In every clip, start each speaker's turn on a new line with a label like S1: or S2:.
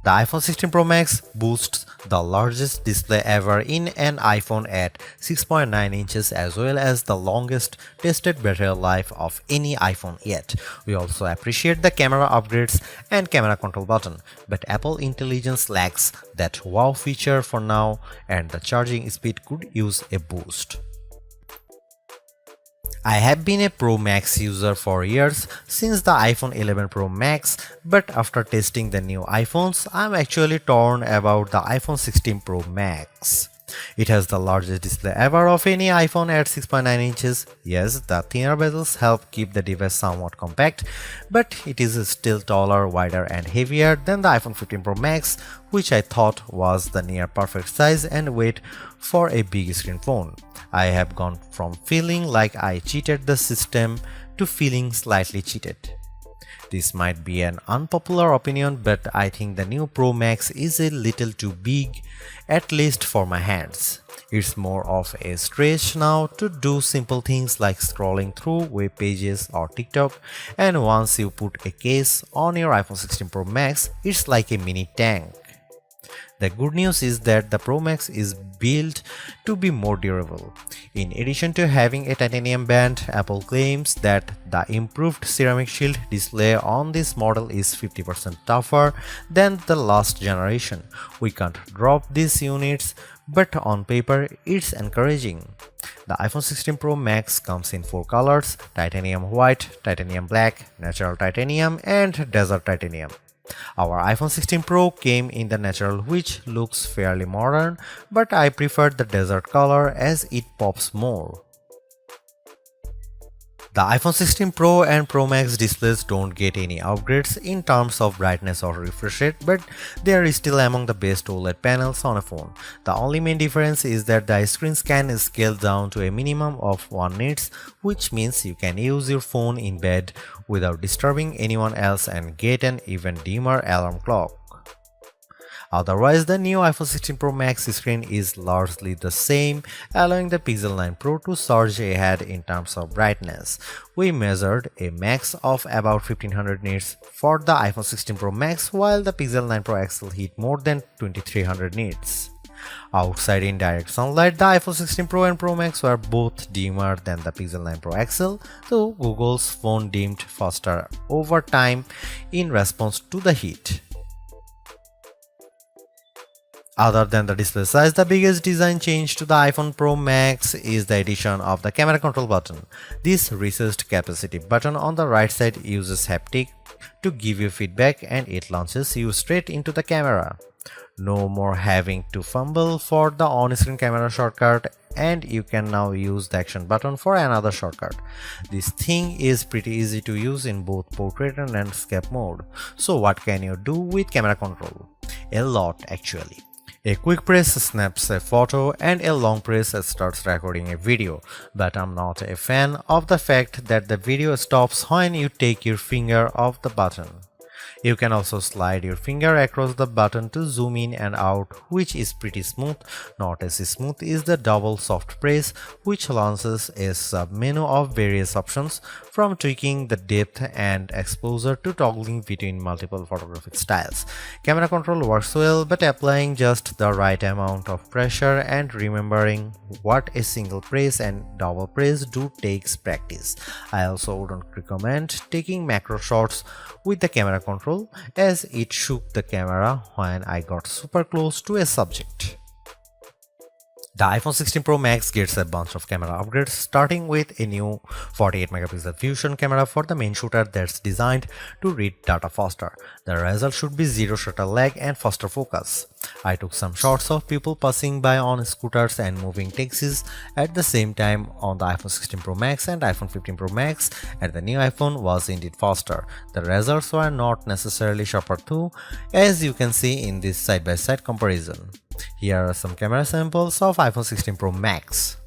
S1: The iPhone 16 Pro Max boasts the largest display ever in an iPhone at 6.9 inches as well as the longest tested battery life of any iPhone yet. We also appreciate the camera upgrades and camera control button, but Apple Intelligence lacks that wow feature for now and the charging speed could use a boost. I have been a Pro Max user for years since the iPhone 11 Pro Max, but after testing the new iPhones, I'm actually torn about the iPhone 16 Pro Max. It has the largest display ever of any iPhone at 6.9 inches. Yes, the thinner bezels help keep the device somewhat compact, but it is still taller, wider and heavier than the iPhone 15 Pro Max, which I thought was the near perfect size and weight for a big screen phone. I have gone from feeling like I cheated the system to feeling slightly cheated. This might be an unpopular opinion, but I think the new Pro Max is a little too big, at least for my hands. It's more of a stretch now to do simple things like scrolling through web pages or TikTok, and once you put a case on your iPhone 16 Pro Max, it's like a mini tank. The good news is that the Pro Max is built to be more durable. In addition to having a titanium band, Apple claims that the improved ceramic shield display on this model is 50% tougher than the last generation. We can't drop these units, but on paper it's encouraging. The iPhone 16 Pro Max comes in 4 colors: titanium white, titanium black, natural titanium, and desert titanium. Our iPhone 16 Pro came in the natural, which looks fairly modern, but I prefer the desert color as it pops more. The iPhone 16 Pro and Pro Max displays don't get any upgrades in terms of brightness or refresh rate, but they are still among the best OLED panels on a phone. The only main difference is that the screens can scale down to a minimum of 1 nits, which means you can use your phone in bed without disturbing anyone else and get an even dimmer alarm clock. Otherwise, the new iPhone 16 Pro Max screen is largely the same, allowing the Pixel 9 Pro to surge ahead in terms of brightness. We measured a max of about 1500 nits for the iPhone 16 Pro Max, while the Pixel 9 Pro XL hit more than 2300 nits. Outside in direct sunlight, the iPhone 16 Pro and Pro Max were both dimmer than the Pixel 9 Pro XL, though Google's phone dimmed faster over time in response to the heat. Other than the display size, the biggest design change to the iPhone Pro Max is the addition of the camera control button. This recessed capacitive button on the right side uses haptic to give you feedback, and it launches you straight into the camera. No more having to fumble for the on-screen camera shortcut, and you can now use the action button for another shortcut. This thing is pretty easy to use in both portrait and landscape mode. So what can you do with camera control? A lot, actually. A quick press snaps a photo and a long press starts recording a video, but I'm not a fan of the fact that the video stops when you take your finger off the button. You can also slide your finger across the button to zoom in and out, which is pretty smooth. Not as smooth is the double soft press, which launches a sub-menu of various options, from tweaking the depth and exposure to toggling between multiple photographic styles. Camera control works well, but applying just the right amount of pressure and remembering what a single press and double press do takes practice. I also wouldn't recommend taking macro shots with the camera control, as it shook the camera when I got super close to a subject. The iPhone 16 Pro Max gets a bunch of camera upgrades, starting with a new 48 megapixel fusion camera for the main shooter that's designed to read data faster. The result should be zero shutter lag and faster focus. I took some shots of people passing by on scooters and moving taxis at the same time on the iPhone 16 Pro Max and iPhone 15 Pro Max, and the new iPhone was indeed faster. The results were not necessarily sharper though, as you can see in this side-by-side comparison. Here are some camera samples of iPhone 16 Pro Max.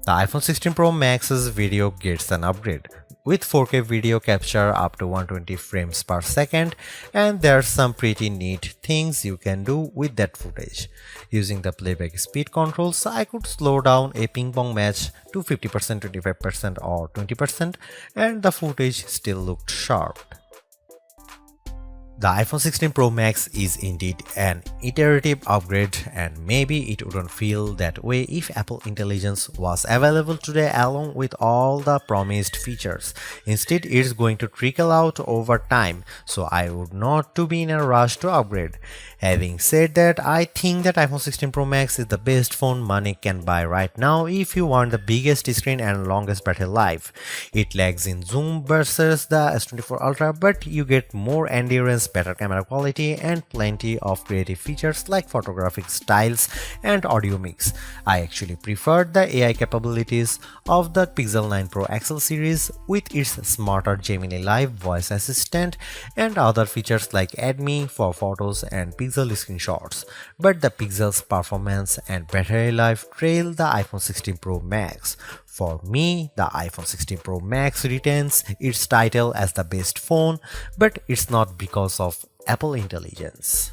S1: The iPhone 16 Pro Max's video gets an upgrade with 4K video capture up to 120 frames per second, and there's some pretty neat things you can do with that footage. Using the playback speed controls, I could slow down a ping pong match to 50%, 25% or 20%, and the footage still looked sharp. The iPhone 16 Pro Max is indeed an iterative upgrade, and maybe it wouldn't feel that way if Apple Intelligence was available today along with all the promised features. Instead, it's going to trickle out over time, so I would not to be in a rush to upgrade. Having said that, I think that iPhone 16 Pro Max is the best phone money can buy right now if you want the biggest screen and longest battery life. It lags in zoom versus the S24 Ultra, but you get more endurance, better camera quality, and plenty of creative features like photographic styles and audio mix. I actually preferred the AI capabilities of the Pixel 9 Pro XL series with its smarter Gemini Live voice assistant and other features like Add Me for photos and Pixel screenshots. But the Pixel's performance and battery life trail the iPhone 16 Pro Max. For me, the iPhone 16 Pro Max retains its title as the best phone, but it's not because of Apple Intelligence.